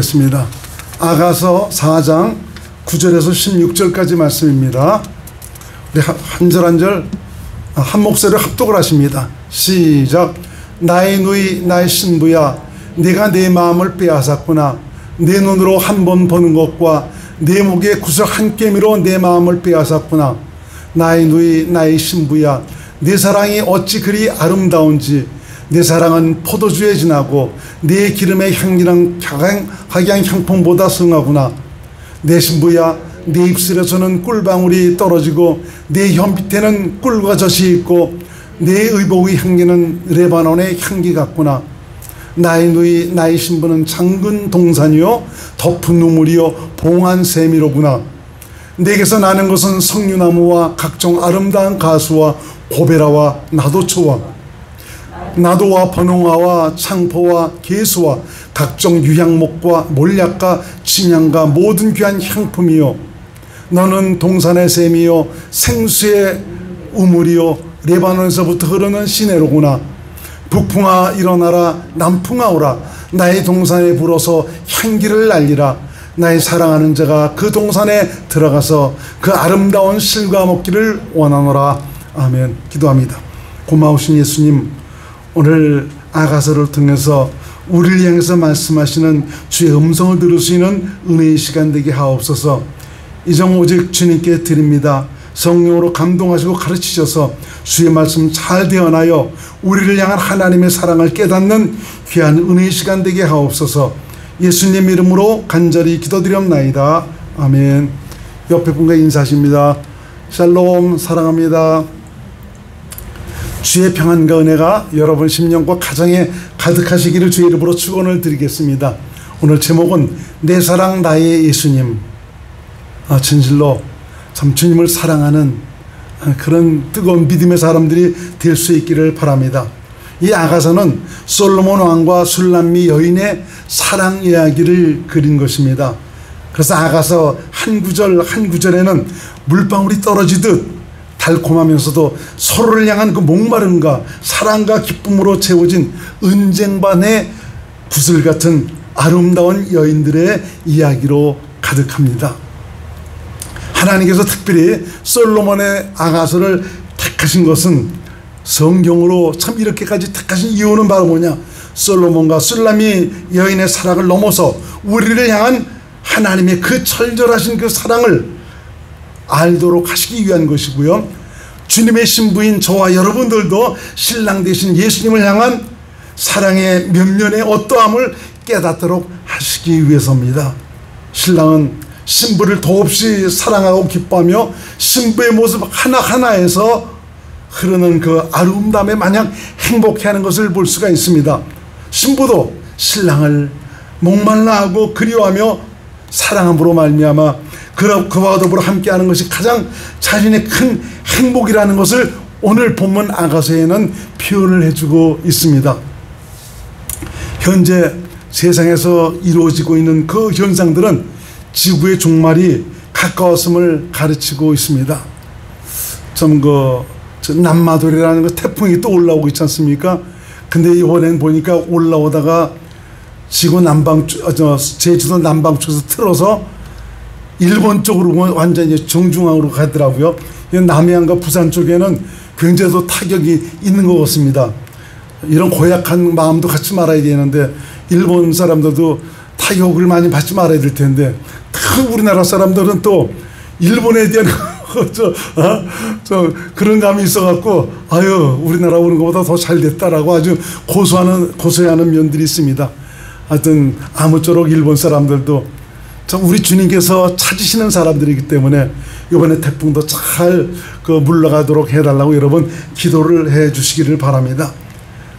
습니다. 아가서 4장 9절에서 16절까지 말씀입니다. 우리 한 절 한 절 한 목소리로 합독을 하십니다. 시작. 나의 누이 나의 신부야, 네가 내 마음을 빼앗았구나. 내 눈으로 한 번 보는 것과 내 목에 구슬 한 깨미로 내 마음을 빼앗았구나. 나의 누이 나의 신부야, 내 사랑이 어찌 그리 아름다운지. 내 사랑은 포도주에 진하고 내 기름의 향기는 확양 향품보다 성하구나. 내 신부야, 내 입술에서는 꿀방울이 떨어지고 내 혀 밑에는 꿀과 젖이 있고 내 의복의 향기는 레바논의 향기 같구나. 나의 누이 나의 신부는 장근 동산이요 덮은 눈물이요 봉한 세미로구나. 내게서 나는 것은 석류나무와 각종 아름다운 가수와 고베라와 나도초와 나도와 번홍아와 창포와 개수와 각종 유향목과 몰약과 진향과 모든 귀한 향품이요, 너는 동산의 샘이요 생수의 우물이요 레바논에서부터 흐르는 시내로구나. 북풍아 일어나라, 남풍아 오라. 나의 동산에 불어서 향기를 날리라. 나의 사랑하는 자가 그 동산에 들어가서 그 아름다운 실과 먹기를 원하노라. 아멘. 기도합니다. 고마우신 예수님, 오늘 아가서를 통해서 우리를 향해서 말씀하시는 주의 음성을 들을 수 있는 은혜의 시간 되게 하옵소서. 이정 오직 주님께 드립니다. 성령으로 감동하시고 가르치셔서 주의 말씀 잘 대언하여 우리를 향한 하나님의 사랑을 깨닫는 귀한 은혜의 시간 되게 하옵소서. 예수님 이름으로 간절히 기도드렸나이다. 아멘. 옆에 분과 인사하십니다. 샬롬, 사랑합니다. 주의 평안과 은혜가 여러분 심령과 가정에 가득하시기를 주의 이름으로 축원을 드리겠습니다. 오늘 제목은 내 사랑 나의 예수님. 진실로 참 주님을 사랑하는 그런 뜨거운 믿음의 사람들이 될 수 있기를 바랍니다. 이 아가서는 솔로몬 왕과 술람미 여인의 사랑 이야기를 그린 것입니다. 그래서 아가서 한 구절에는 물방울이 떨어지듯 달콤하면서도 서로를 향한 그 목마름과 사랑과 기쁨으로 채워진 은쟁반의 구슬 같은 아름다운 여인들의 이야기로 가득합니다. 하나님께서 특별히 솔로몬의 아가서를 택하신 것은, 성경으로 참 이렇게까지 택하신 이유는 바로 뭐냐? 솔로몬과 술람미 여인의 사랑을 넘어서 우리를 향한 하나님의 그 철저하신 그 사랑을 알도록 하시기 위한 것이고요, 주님의 신부인 저와 여러분들도 신랑 되신 예수님을 향한 사랑의 면면의 어떠함을 깨닫도록 하시기 위해서입니다. 신랑은 신부를 더없이 사랑하고 기뻐하며 신부의 모습 하나하나에서 흐르는 그 아름다움에 마냥 행복해하는 것을 볼 수가 있습니다. 신부도 신랑을 목말라하고 그리워하며 사랑함으로 말미암아 그와 더불어 함께하는 것이 가장 자신의 큰 행복이라는 것을 오늘 본문 아가서에는 표현을 해주고 있습니다. 현재 세상에서 이루어지고 있는 그 현상들은 지구의 종말이 가까웠음을 가르치고 있습니다. 남마돌이라는 그 태풍이 또 올라오고 있지 않습니까? 근데 이번엔 보니까 올라오다가 제주도 남방 쪽에서 틀어서 일본 쪽으로 완전히 정중앙으로 가더라고요. 남해안과 부산 쪽에는 굉장히 또 타격이 있는 것 같습니다. 이런 고약한 마음도 갖지 말아야 되는데, 일본 사람들도 타격을 많이 받지 말아야 될 텐데, 우리나라 사람들은 또 일본에 대한 그런 감이 있어갖고, 우리나라 오는 것보다 더 잘 됐다라고 아주 고소해하는 면들이 있습니다. 하여튼 아무쪼록 일본 사람들도 우리 주님께서 찾으시는 사람들이기 때문에 이번에 태풍도 잘 물러가도록 해달라고 여러분 기도를 해 주시기를 바랍니다.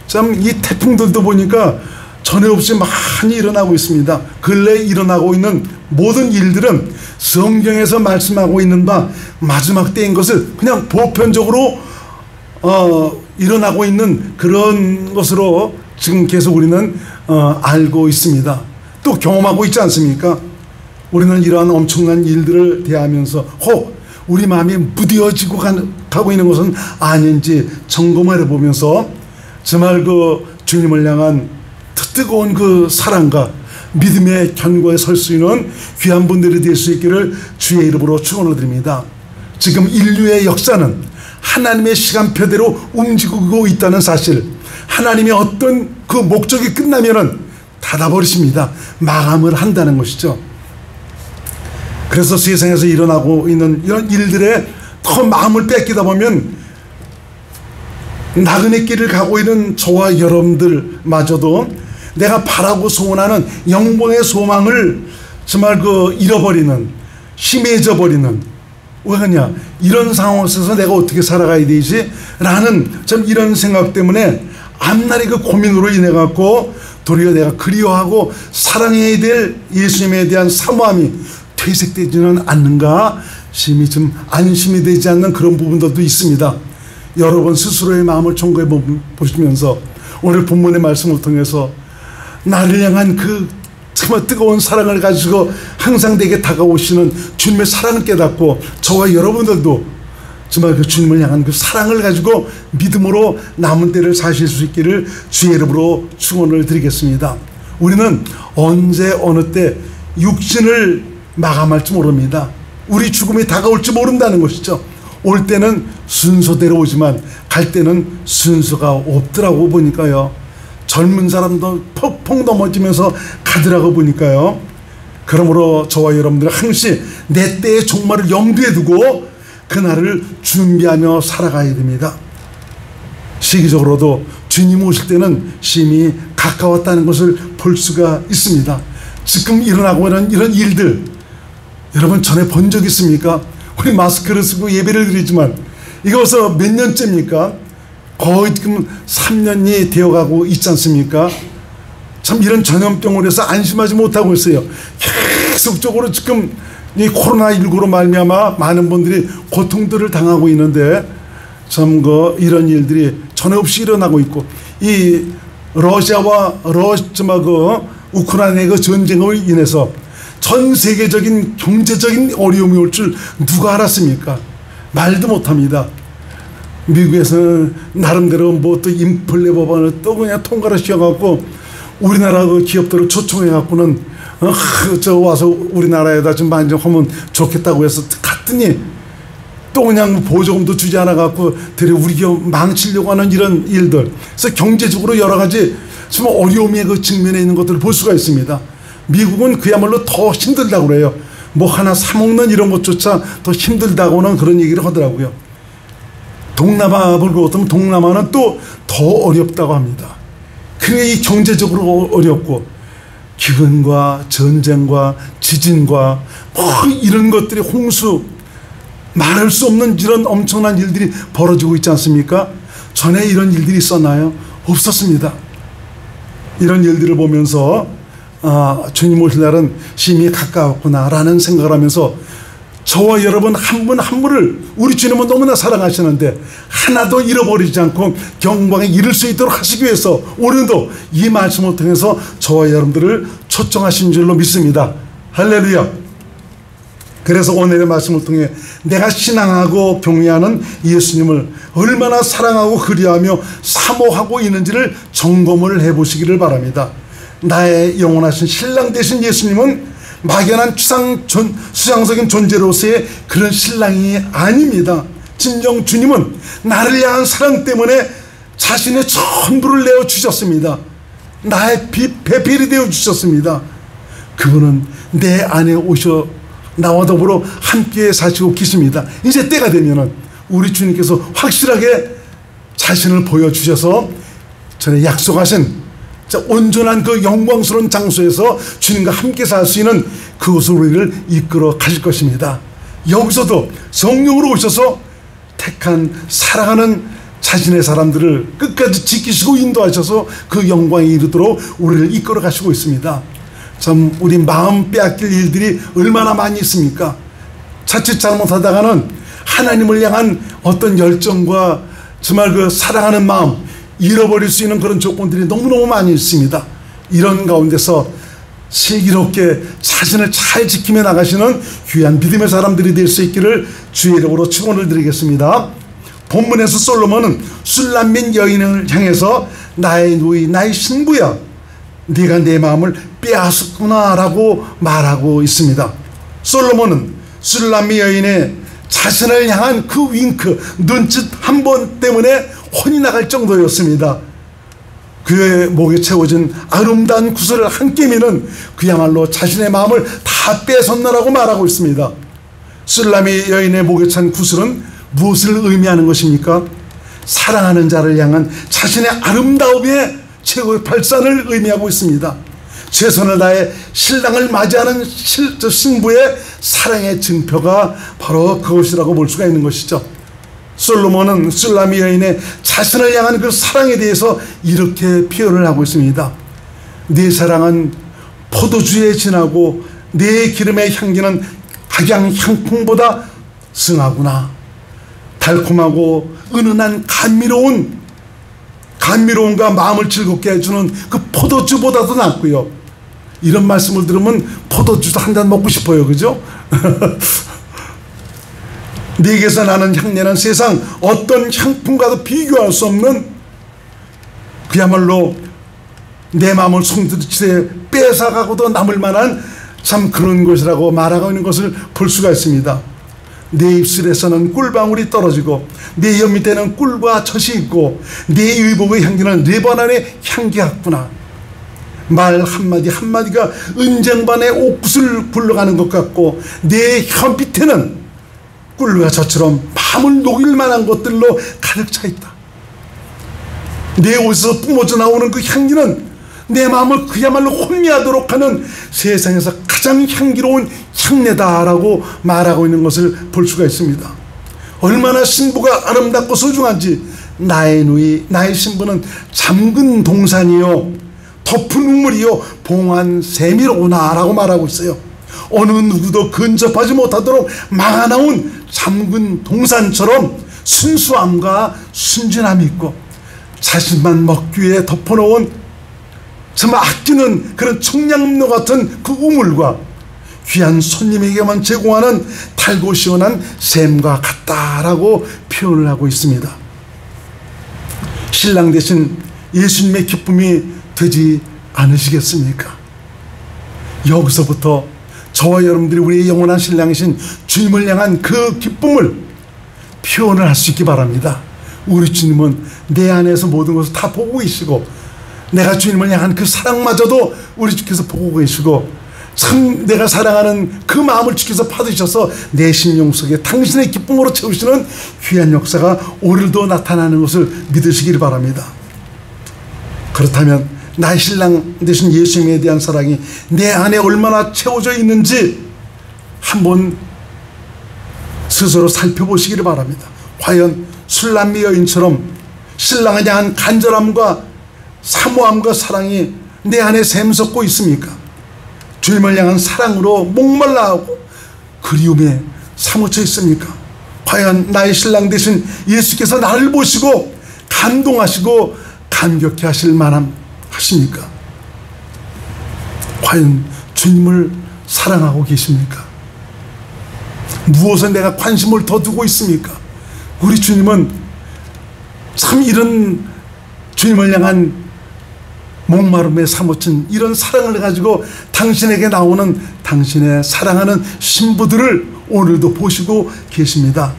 참 이 태풍들도 보니까 전에 없이 많이 일어나고 있습니다. 근래 일어나고 있는 모든 일들은 성경에서 말씀하고 있는 바 마지막 때인 것을 그냥 보편적으로 일어나고 있는 그런 것으로 지금 계속 우리는 알고 있습니다. 또 경험하고 있지 않습니까? 우리는 이러한 엄청난 일들을 대하면서 혹 우리 마음이 무뎌지고 가고 있는 것은 아닌지 점검을 해보면서 정말 그 주님을 향한 뜨거운 그 사랑과 믿음의 견고에 설 수 있는 귀한 분들이 될 수 있기를 주의 이름으로 축원을 드립니다. 지금 인류의 역사는 하나님의 시간표대로 움직이고 있다는 사실, 하나님의 어떤 그 목적이 끝나면은 닫아버리십니다. 마감을 한다는 것이죠. 그래서 세상에서 일어나고 있는 이런 일들에 더 마음을 뺏기다 보면 나그네 길을 가고 있는 저와 여러분들마저도 내가 바라고 소원하는 영광의 소망을 정말 잃어버리는, 심해져 버리는, 왜 그러냐, 이런 상황 속에서 내가 어떻게 살아가야 되지? 라는 참 이런 생각 때문에 앞날의 그 고민으로 인해 갖고 도리어 내가 그리워하고 사랑해야 될 예수님에 대한 사모함이 퇴색되지는 않는가 심히 좀 안심이 되지 않는 그런 부분들도 있습니다. 여러분 스스로의 마음을 점검해 보시면서 오늘 본문의 말씀을 통해서 나를 향한 그 정말 뜨거운 사랑을 가지고 항상 내게 다가오시는 주님의 사랑을 깨닫고 저와 여러분들도 정말 그 주님을 향한 그 사랑을 가지고 믿음으로 남은 때를 사실 수 있기를 주의 이름으로 축원을 드리겠습니다. 우리는 언제 어느 때 육신을 마감할지 모릅니다. 우리 죽음이 다가올지 모른다는 것이죠. 올 때는 순서대로 오지만 갈 때는 순서가 없더라고 보니까요. 젊은 사람도 퍽퍽 넘어지면서 가더라고 보니까요. 그러므로 저와 여러분들 항시 내 때의 종말을 염두에 두고 그날을 준비하며 살아가야 됩니다. 시기적으로도 주님 오실 때는 심히 가까웠다는 것을 볼 수가 있습니다. 지금 일어나고 있는 이런 일들 여러분 전에 본 적 있습니까? 우리 마스크를 쓰고 예배를 드리지만 이거 벌써 몇 년째입니까? 거의 지금 3년이 되어가고 있지 않습니까? 참 이런 전염병으로 해서 안심하지 못하고 있어요. 계속적으로 지금 이 코로나19로 말미암아 많은 분들이 고통들을 당하고 있는데 참 이런 일들이 전에 없이 일어나고 있고 이 러시아와 우크라이나의 그 전쟁으로 인해서 전 세계적인 경제적인 어려움이 올 줄 누가 알았습니까? 말도 못합니다. 미국에서는 나름대로 뭐 또 인플레 법안을 또 그냥 통과를 시켜갖고 우리나라 그 기업들을 초청해갖고는 저 와서 우리나라에다 좀 만족하면 좋겠다고 해서 갔더니 또 그냥 보조금도 주지 않아갖고 되려 우리 기업 망치려고 하는 이런 일들. 그래서 경제적으로 여러 가지 정말 어려움의 그 측면에 있는 것들을 볼 수가 있습니다. 미국은 그야말로 더 힘들다고 그래요. 뭐 하나 사먹는 이런 것조차 더 힘들다고는 그런 얘기를 하더라고요. 동남아를 보면 동남아는 또 더 어렵다고 합니다. 그게 이 경제적으로 어렵고 기근과 전쟁과 지진과 뭐 이런 것들이 홍수 말할 수 없는 이런 엄청난 일들이 벌어지고 있지 않습니까? 전에 이런 일들이 있었나요? 없었습니다. 이런 일들을 보면서 주님 오실 날은 심히 가까웠구나라는 생각을 하면서 저와 여러분 한 분 한 분을 우리 주님은 너무나 사랑하시는데 하나도 잃어버리지 않고 영광에 이를 수 있도록 하시기 위해서 오늘도 이 말씀을 통해서 저와 여러분들을 초청하신 줄로 믿습니다. 할렐루야. 그래서 오늘의 말씀을 통해 내가 신앙하고 경외하는 예수님을 얼마나 사랑하고 그리워하며 사모하고 있는지를 점검을 해보시기를 바랍니다. 나의 영원하신 신랑 되신 예수님은 막연한 수상적인 존재로서의 그런 신랑이 아닙니다. 진정 주님은 나를 향한 사랑 때문에 자신의 전부를 내어주셨습니다. 나의 배필이 되어주셨습니다. 그분은 내 안에 오셔 나와 더불어 함께 사시고 계십니다. 이제 때가 되면은 우리 주님께서 확실하게 자신을 보여주셔서 전에 약속하신 온전한 그 영광스러운 장소에서 주님과 함께 살 수 있는 그곳으로 우리를 이끌어 가실 것입니다. 여기서도 성령으로 오셔서 택한 사랑하는 자신의 사람들을 끝까지 지키시고 인도하셔서 그 영광에 이르도록 우리를 이끌어 가시고 있습니다. 참 우리 마음 빼앗길 일들이 얼마나 많이 있습니까? 자칫 잘못하다가는 하나님을 향한 어떤 열정과 정말 그 사랑하는 마음 잃어버릴 수 있는 그런 조건들이 너무너무 많이 있습니다. 이런 가운데서 슬기롭게 자신을 잘 지키며 나가시는 귀한 믿음의 사람들이 될 수 있기를 주의 이름으로 축원을 드리겠습니다. 본문에서 솔로몬은 술람 및 여인을 향해서 나의 누이 나의 신부야 네가 내 마음을 빼앗았구나 라고 말하고 있습니다. 솔로몬은 술람미 여인의 자신을 향한 그 윙크, 눈짓 한 번 때문에 혼이 나갈 정도였습니다. 그의 목에 채워진 아름다운 구슬을 한 깨미는 그야말로 자신의 마음을 다 뺏었나라고 말하고 있습니다. 술람미 여인의 목에 찬 구슬은 무엇을 의미하는 것입니까? 사랑하는 자를 향한 자신의 아름다움의 최고의 발산을 의미하고 있습니다. 최선을 다해 신랑을 맞이하는 신부의 사랑의 증표가 바로 그것이라고 볼 수가 있는 것이죠. 솔로몬은 술람미 여인의 자신을 향한 그 사랑에 대해서 이렇게 표현을 하고 있습니다. 네 사랑은 포도주에 진하고 네 기름의 향기는 각양 향품보다 승하구나. 달콤하고 은은한 감미로움과 마음을 즐겁게 해주는 그 포도주보다도 낫고요. 이런 말씀을 들으면 포도주도 한 잔 먹고 싶어요. 그죠? 네게서 나는 향내는 세상 어떤 향품과도 비교할 수 없는 그야말로 내 마음을 송두리째 뺏어가고도 남을 만한 참 그런 것이라고 말하고 있는 것을 볼 수가 있습니다. 내 입술에서는 꿀방울이 떨어지고 내 혀 밑에는 꿀과 젖이 있고 내 의복의 향기는 레바논의 향기 같구나. 말 한마디 한마디가 은쟁반의 옥구슬 굴러가는 것 같고 내 혀 밑에는 꿀과 젖처럼 마음을 녹일 만한 것들로 가득 차 있다. 내 옷에서 뿜어져 나오는 그 향기는 내 마음을 그야말로 혼미하도록 하는 세상에서 가장 향기로운 향내다라고 말하고 있는 것을 볼 수가 있습니다. 얼마나 신부가 아름답고 소중한지 나의 누이 나의 신부는 잠근 동산이요 덮은 우물이요 봉한 샘이로구나 라고 말하고 있어요. 어느 누구도 근접하지 못하도록 막아나온 잠근 동산처럼 순수함과 순진함이 있고 자신만 먹기 위해 덮어놓은 정말 아끼는 그런 청량로 같은 그 우물과 귀한 손님에게만 제공하는 달고 시원한 샘과 같다라고 표현을 하고 있습니다. 신랑 대신 예수님의 기쁨이 되지 않으시겠습니까? 여기서부터 저와 여러분들이 우리의 영원한 신랑이신 주님을 향한 그 기쁨을 표현을 할 수 있기 바랍니다. 우리 주님은 내 안에서 모든 것을 다 보고 계시고 내가 주님을 향한 그 사랑마저도 우리 주께서 보고 계시고 참 내가 사랑하는 그 마음을 주께서 받으셔서 내 심령 속에 당신의 기쁨으로 채우시는 귀한 역사가 오늘도 나타나는 것을 믿으시길 바랍니다. 그렇다면 나의 신랑 되신 예수님에 대한 사랑이 내 안에 얼마나 채워져 있는지 한번 스스로 살펴보시기를 바랍니다. 과연 술람미 여인처럼 신랑에 대한 간절함과 사모함과 사랑이 내 안에 샘솟고 있습니까? 주님을 향한 사랑으로 목말라하고 그리움에 사무쳐 있습니까? 과연 나의 신랑 되신 예수께서 나를 보시고 감동하시고 감격해 하실 만함 하십니까? 과연 주님을 사랑하고 계십니까? 무엇에 내가 관심을 더 두고 있습니까? 우리 주님은 참 이런 주님을 향한 목마름에 사무친 이런 사랑을 가지고 당신에게 나오는 당신의 사랑하는 신부들을 오늘도 보시고 계십니다.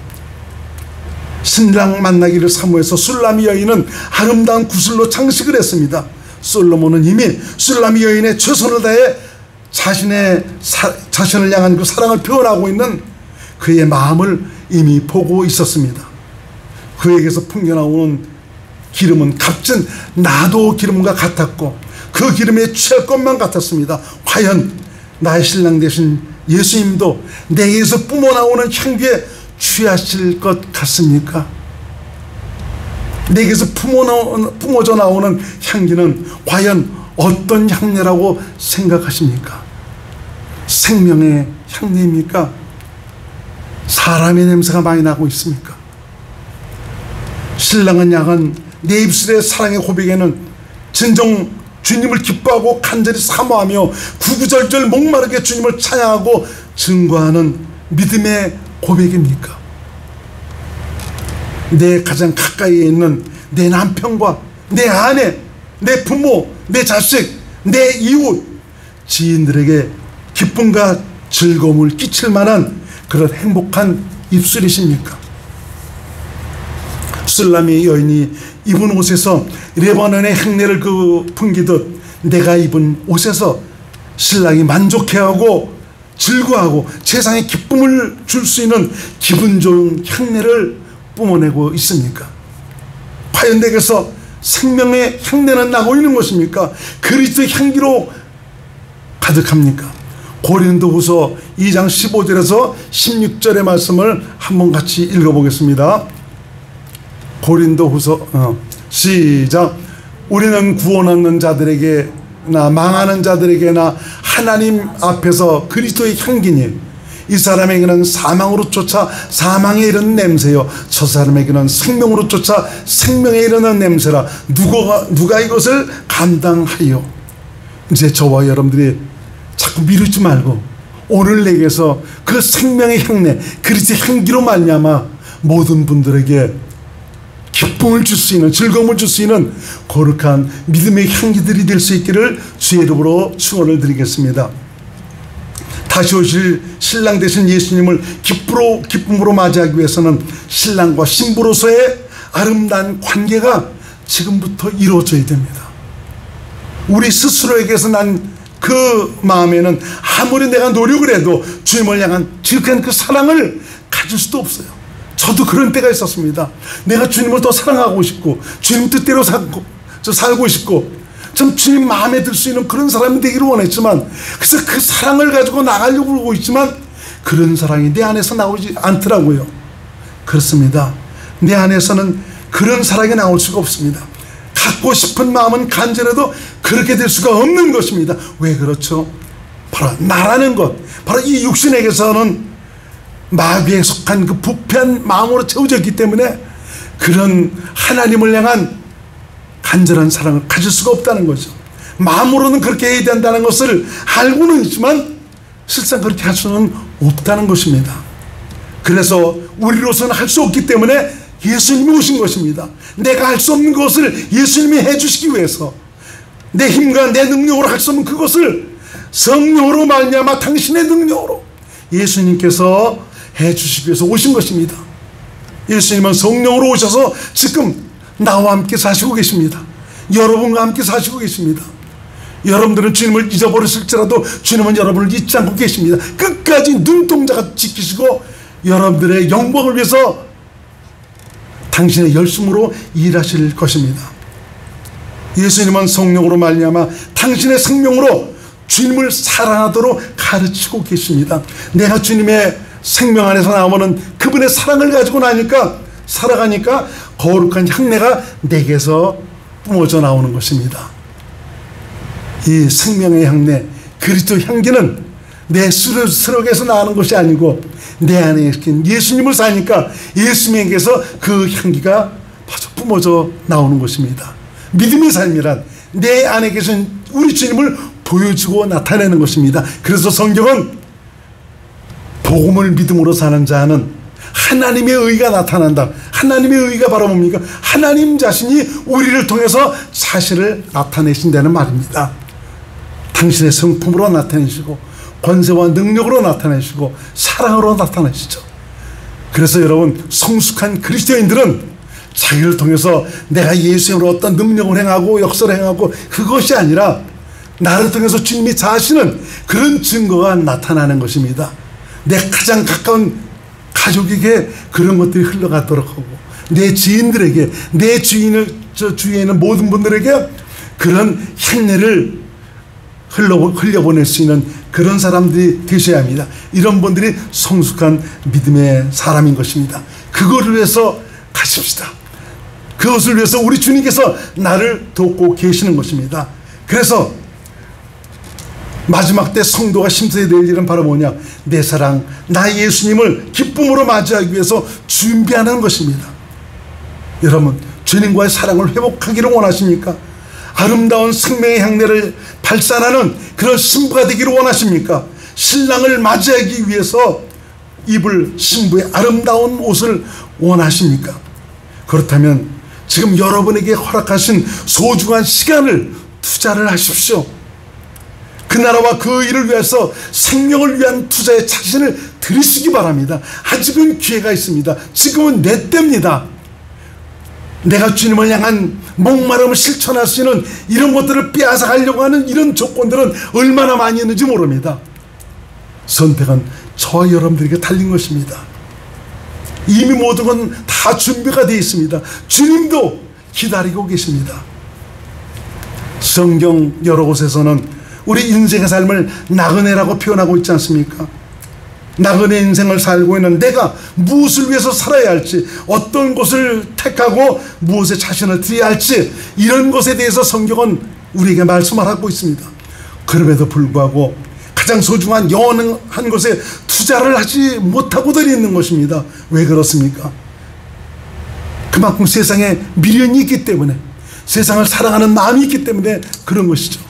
신랑 만나기를 사모해서 술람미 여인은 아름다운 구슬로 장식을 했습니다. 솔로몬은 이미 술람미 여인의 최선을 다해 자신을 향한 그 사랑을 표현하고 있는 그의 마음을 이미 보고 있었습니다. 그에게서 풍겨나오는 기름은 값진 나도 기름과 같았고 그 기름에 취할 것만 같았습니다. 과연 나의 신랑 되신 예수님도 내게서 뿜어나오는 향기에 취하실 것 같습니까? 내게서 뿜어져 나오는 향기는 과연 어떤 향내라고 생각하십니까? 생명의 향내입니까? 사람의 냄새가 많이 나고 있습니까? 신랑은 향한 내 입술의 사랑의 고백에는 진정 주님을 기뻐하고 간절히 사모하며 구구절절 목마르게 주님을 찬양하고 증거하는 믿음의 고백입니까? 내 가장 가까이에 있는 내 남편과 내 아내, 내 부모, 내 자식, 내 이웃, 지인들에게 기쁨과 즐거움을 끼칠 만한 그런 행복한 입술이십니까? 술람의 여인이 입은 옷에서 레바논의 향내를 풍기듯 내가 입은 옷에서 신랑이 만족해하고 즐거워하고 세상에 기쁨을 줄 수 있는 기분 좋은 향내를 뿜어내고 있습니까? 과연 내게서 생명의 향내는 나고 있는 것입니까? 그리스도의 향기로 가득합니까? 고린도후서 2장 15절에서 16절의 말씀을 한번 같이 읽어보겠습니다. 고린도후서 시작. 우리는 구원 얻는 자들에게나 망하는 자들에게나 하나님 앞에서 그리스도의 향기니 이 사람에게는 사망으로 쫓아 사망에 이르는 냄새요 저 사람에게는 생명으로 쫓아 생명에 이르는 냄새라. 누가 이것을 감당하여. 이제 저와 여러분들이 자꾸 미루지 말고 오늘 내게서 그 생명의 향내 그리스도의 향기로 말미암아 모든 분들에게 기쁨을 줄 수 있는, 즐거움을 줄 수 있는 거룩한 믿음의 향기들이 될 수 있기를 주의 이름으로 축원을 드리겠습니다. 다시 오실 신랑 되신 예수님을 기쁨으로 맞이하기 위해서는 신랑과 신부로서의 아름다운 관계가 지금부터 이루어져야 됩니다. 우리 스스로에게서 난 그 마음에는 아무리 내가 노력을 해도 주님을 향한 지극한 그 사랑을 가질 수도 없어요. 저도 그런 때가 있었습니다. 내가 주님을 더 사랑하고 싶고 주님 뜻대로 살고 싶고 좀 주님 마음에 들 수 있는 그런 사람이 되기를 원했지만, 그래서 그 사랑을 가지고 나가려고 그러고 있지만 그런 사랑이 내 안에서 나오지 않더라고요. 그렇습니다. 내 안에서는 그런 사랑이 나올 수가 없습니다. 갖고 싶은 마음은 간절해도 그렇게 될 수가 없는 것입니다. 왜 그렇죠? 바로 나라는 것, 바로 이 육신에게서는 마귀에 속한 그 부패한 마음으로 채워져 있기 때문에 그런 하나님을 향한 간절한 사랑을 가질 수가 없다는 거죠. 마음으로는 그렇게 해야 된다는 것을 알고는 있지만 실상 그렇게 할 수는 없다는 것입니다. 그래서 우리로서는 할 수 없기 때문에 예수님이 오신 것입니다. 내가 할 수 없는 것을 예수님이 해주시기 위해서, 내 힘과 내 능력으로 할 수 없는 그것을 성령으로 말미암아 당신의 능력으로 예수님께서 해주시기 위해서 오신 것입니다. 예수님은 성령으로 오셔서 지금 나와 함께 사시고 계십니다. 여러분과 함께 사시고 계십니다. 여러분들은 주님을 잊어버렸을지라도 주님은 여러분을 잊지 않고 계십니다. 끝까지 눈동자가 지키시고 여러분들의 영광을 위해서 당신의 열심으로 일하실 것입니다. 예수님은 성령으로 말미암아 당신의 생명으로 주님을 사랑하도록 가르치고 계십니다. 내가 주님의 생명 안에서 나오는 그분의 사랑을 가지고 살아가니까 거룩한 향내가 내게서 뿜어져 나오는 것입니다. 이 생명의 향내, 그리스도 향기는 내 스스로에게서 나오는 것이 아니고 내 안에 있는 예수님을 사니까 예수님에게서 그 향기가 마저 뿜어져 나오는 것입니다. 믿음의 삶이란 내 안에 계신 우리 주님을 보여주고 나타내는 것입니다. 그래서 성경은 복음을 믿음으로 사는 자는 하나님의 의가 나타난다. 하나님의 의가 바로 뭡니까? 하나님 자신이 우리를 통해서 사실을 나타내신다는 말입니다. 당신의 성품으로 나타내시고 권세와 능력으로 나타내시고 사랑으로 나타내시죠. 그래서 여러분, 성숙한 그리스도인들은 자기를 통해서 내가 예수님으로 어떤 능력을 행하고 역사를 행하고 그것이 아니라 나를 통해서 주님이 자신은 그런 증거가 나타나는 것입니다. 내 가장 가까운 가족에게 그런 것들이 흘러가도록 하고 내 지인들에게, 내 주위에 있는 모든 분들에게 그런 향내를 흘려보낼 수 있는 그런 사람들이 되셔야 합니다. 이런 분들이 성숙한 믿음의 사람인 것입니다. 그거를 위해서 가십시다. 그것을 위해서 우리 주님께서 나를 돕고 계시는 것입니다. 그래서 마지막 때 성도가 심사해야 될 일은 바로 뭐냐? 내 사랑, 나 예수님을 기쁨으로 맞이하기 위해서 준비하는 것입니다. 여러분, 주님과의 사랑을 회복하기를 원하십니까? 아름다운 생명의 향내를 발산하는 그런 신부가 되기를 원하십니까? 신랑을 맞이하기 위해서 입을 신부의 아름다운 옷을 원하십니까? 그렇다면 지금 여러분에게 허락하신 소중한 시간을 투자를 하십시오. 그 나라와 그 일을 위해서 생명을 위한 투자에 자신을 들이시기 바랍니다. 아직은 기회가 있습니다. 지금은 내 때입니다. 내가 주님을 향한 목마름을 실천할 수 있는 이런 것들을 빼앗아 가려고 하는 이런 조건들은 얼마나 많이 있는지 모릅니다. 선택은 저와 여러분들에게 달린 것입니다. 이미 모든 건 다 준비가 되어 있습니다. 주님도 기다리고 계십니다. 성경 여러 곳에서는 우리 인생의 삶을 나그네라고 표현하고 있지 않습니까? 나그네 인생을 살고 있는 내가 무엇을 위해서 살아야 할지, 어떤 것을 택하고 무엇에 자신을 드려야 할지, 이런 것에 대해서 성경은 우리에게 말씀을 하고 있습니다. 그럼에도 불구하고 가장 소중한 영원한 것에 투자를 하지 못하고들 있는 것입니다. 왜 그렇습니까? 그만큼 세상에 미련이 있기 때문에, 세상을 사랑하는 마음이 있기 때문에 그런 것이죠.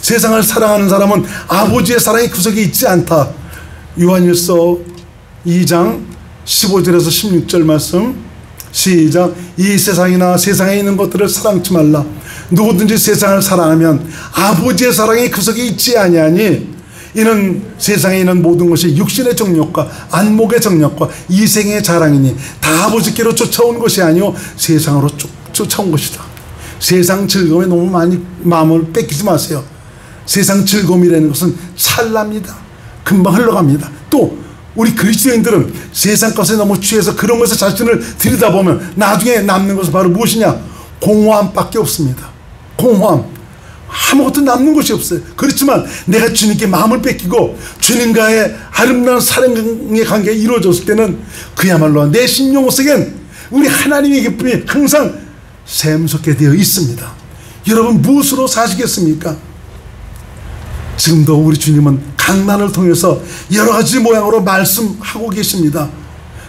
세상을 사랑하는 사람은 아버지의 사랑이 구석에 있지 않다. 요한일서 2장 15절에서 16절 말씀, 시작. 이 세상이나 세상에 있는 것들을 사랑치 말라. 누구든지 세상을 사랑하면 아버지의 사랑이 구석에 있지 아니하니, 이는 세상에 있는 모든 것이 육신의 정욕과 안목의 정욕과 이생의 자랑이니 다 아버지께로 쫓아온 것이 아니요 세상으로 쫓아온 것이다. 세상 즐거움에 너무 많이 마음을 뺏기지 마세요. 세상 즐거움이라는 것은 찰나입니다. 금방 흘러갑니다. 또 우리 그리스도인들은 세상 것에 너무 취해서 그런 것에 자신을 들여다보면 나중에 남는 것은 바로 무엇이냐? 공허함밖에 없습니다. 공허함. 아무것도 남는 것이 없어요. 그렇지만 내가 주님께 마음을 뺏기고 주님과의 아름다운 사랑의 관계가 이루어졌을 때는 그야말로 내 심령 속엔 우리 하나님의 기쁨이 항상 샘솟게 되어 있습니다. 여러분 무엇으로 사시겠습니까? 지금도 우리 주님은 강난을 통해서 여러 가지 모양으로 말씀하고 계십니다.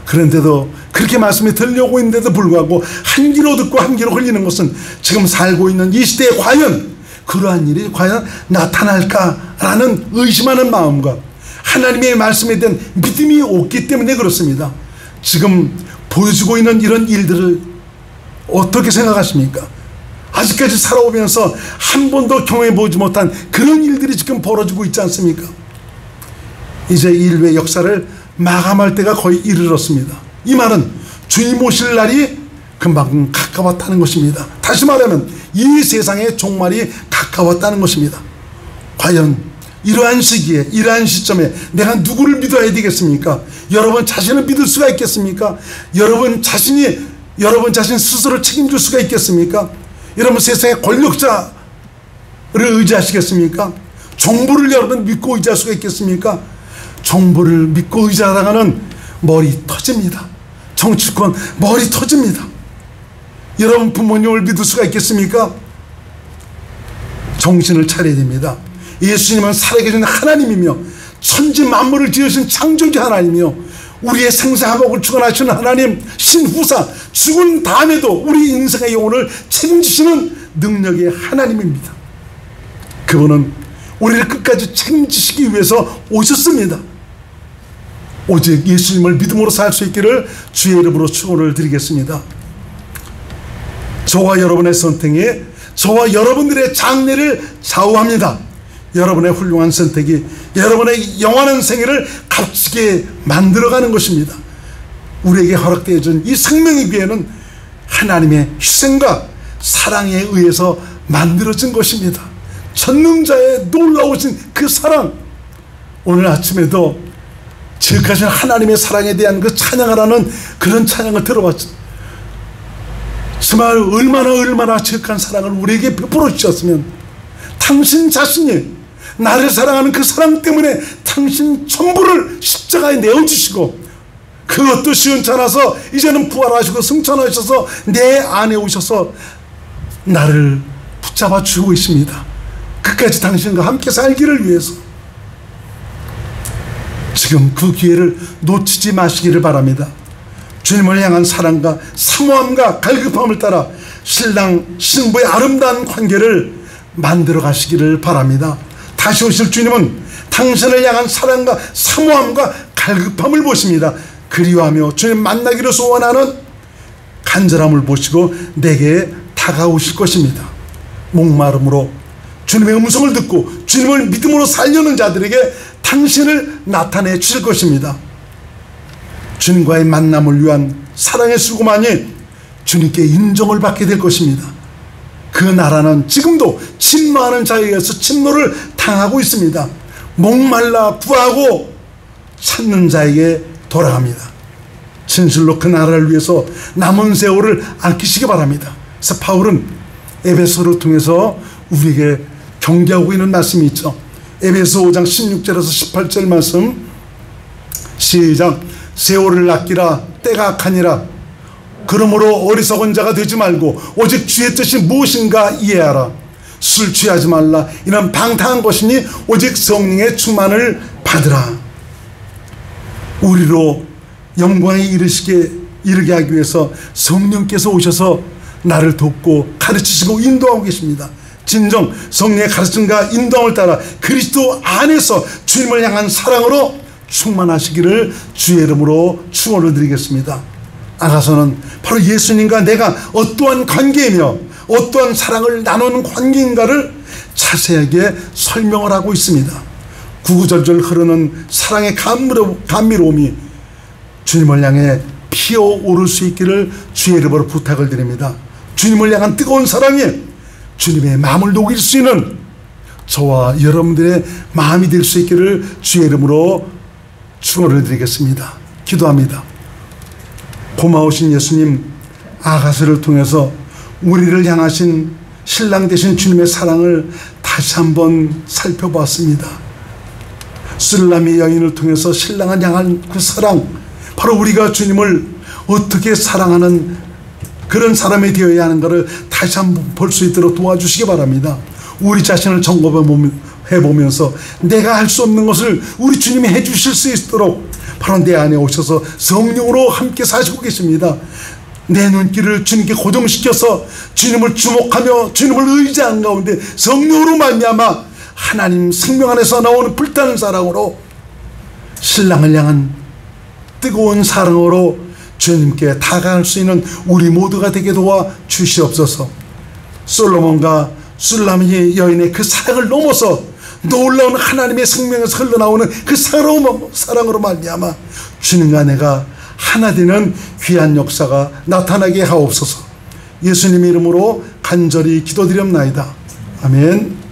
그런데도 그렇게 말씀이 들려오고 있는데도 불구하고 한 귀로 듣고 한 귀로 흘리는 것은 지금 살고 있는 이 시대에 과연 그러한 일이 과연 나타날까라는 의심하는 마음과 하나님의 말씀에 대한 믿음이 없기 때문에 그렇습니다. 지금 보여주고 있는 이런 일들을 어떻게 생각하십니까? 아직까지 살아오면서 한 번도 경험해보지 못한 그런 일들이 지금 벌어지고 있지 않습니까? 이제 인류의 역사를 마감할 때가 거의 이르렀습니다. 이 말은 주님 오실 날이 금방 가까웠다는 것입니다. 다시 말하면 이 세상의 종말이 가까웠다는 것입니다. 과연 이러한 시기에, 이러한 시점에 내가 누구를 믿어야 되겠습니까? 여러분 자신을 믿을 수가 있겠습니까? 여러분 자신 스스로를 책임질 수가 있겠습니까? 여러분 세상의 권력자를 의지하시겠습니까? 정부를 여러분 믿고 의지할 수가 있겠습니까? 정부를 믿고 의지하다가는 머리 터집니다. 정치권 머리 터집니다. 여러분 부모님을 믿을 수가 있겠습니까? 정신을 차려야 됩니다. 예수님은 살아계신 하나님이며 천지 만물을 지으신 창조주 하나님이며 우리의 생사화복을 주관하시는 하나님 신후사, 죽은 다음에도 우리 인생의 영혼을 책임지시는 능력의 하나님입니다. 그분은 우리를 끝까지 책임지시기 위해서 오셨습니다. 오직 예수님을 믿음으로 살 수 있기를 주의 이름으로 축원을 드리겠습니다. 저와 여러분의 선택이 저와 여러분들의 장래를 좌우합니다. 여러분의 훌륭한 선택이 여러분의 영원한 생애를 값지게 만들어가는 것입니다. 우리에게 허락되어진 이 생명의 기회는 하나님의 희생과 사랑에 의해서 만들어진 것입니다. 전능자의 놀라우신 그 사랑, 오늘 아침에도 지극하신 하나님의 사랑에 대한 그 찬양하라는 그런 찬양을 들어봤죠. 정말 얼마나 지극한 사랑을 우리에게 베풀어 주셨으면 당신 자신이 나를 사랑하는 그 사랑 때문에 당신 전부를 십자가에 내어주시고 그것도 시원찮아서 이제는 부활하시고 승천하셔서 내 안에 오셔서 나를 붙잡아 주고 있습니다. 끝까지 당신과 함께 살기를 위해서. 지금 그 기회를 놓치지 마시기를 바랍니다. 주님을 향한 사랑과 사모함과 갈급함을 따라 신랑 신부의 아름다운 관계를 만들어 가시기를 바랍니다. 다시 오실 주님은 당신을 향한 사랑과 사모함과 갈급함을 보십니다. 그리워하며 주님 만나기를 소원하는 간절함을 보시고 내게 다가오실 것입니다. 목마름으로 주님의 음성을 듣고 주님을 믿음으로 살려는 자들에게 당신을 나타내 주실 것입니다. 주님과의 만남을 위한 사랑의 수고만이 주님께 인정을 받게 될 것입니다. 그 나라는 지금도 침노하는 자에 의해서 침노를 당하고 있습니다. 목말라 구하고 찾는 자에게 돌아갑니다. 진실로 그 나라를 위해서 남은 세월을 아끼시기 바랍니다. 그래서 바울은 에베소를 통해서 우리에게 경계하고 있는 말씀이 있죠. 에베소 5장 16절에서 18절 말씀 시작. 세월을 아끼라. 때가 악하니라. 그러므로 어리석은 자가 되지 말고 오직 주의 뜻이 무엇인가 이해하라. 술 취하지 말라. 이는 방탕한 것이니 오직 성령의 충만을 받으라. 우리로 영광에 이르게 하기 위해서 성령께서 오셔서 나를 돕고 가르치시고 인도하고 계십니다. 진정 성령의 가르침과 인도함을 따라 그리스도 안에서 주님을 향한 사랑으로 충만하시기를 주의 이름으로 축원을 드리겠습니다. 아가서는 바로 예수님과 내가 어떠한 관계이며 어떠한 사랑을 나누는 관계인가를 자세하게 설명을 하고 있습니다. 구구절절 흐르는 사랑의 감미로움이 주님을 향해 피어오를 수 있기를 주의 이름으로 부탁을 드립니다. 주님을 향한 뜨거운 사랑이 주님의 마음을 녹일 수 있는 저와 여러분들의 마음이 될 수 있기를 주의 이름으로 축원을 드리겠습니다. 기도합니다. 고마우신 예수님, 아가서를 통해서 우리를 향하신 신랑 되신 주님의 사랑을 다시 한번 살펴봤습니다. 술람의 여인을 통해서 신랑을 향한 그 사랑, 바로 우리가 주님을 어떻게 사랑하는 그런 사람이 되어야 하는가를 다시 한번 볼 수 있도록 도와주시기 바랍니다. 우리 자신을 점검해보면서 내가 할 수 없는 것을 우리 주님이 해주실 수 있도록 바로 내 안에 오셔서 성령으로 함께 사시고 계십니다. 내 눈길을 주님께 고정시켜서 주님을 주목하며 주님을 의지하는 가운데 성령으로 말미암아 하나님 생명 안에서 나오는 불타는 사랑으로 신랑을 향한 뜨거운 사랑으로 주님께 다가갈 수 있는 우리 모두가 되게 도와 주시옵소서. 솔로몬과 술람의 여인의 그 사랑을 넘어서 놀라운 하나님의 생명에서 흘러나오는 그 사랑으로 말미암아 주님과 내가 하나 되는 귀한 역사가 나타나게 하옵소서. 예수님의 이름으로 간절히 기도드렸나이다. 아멘.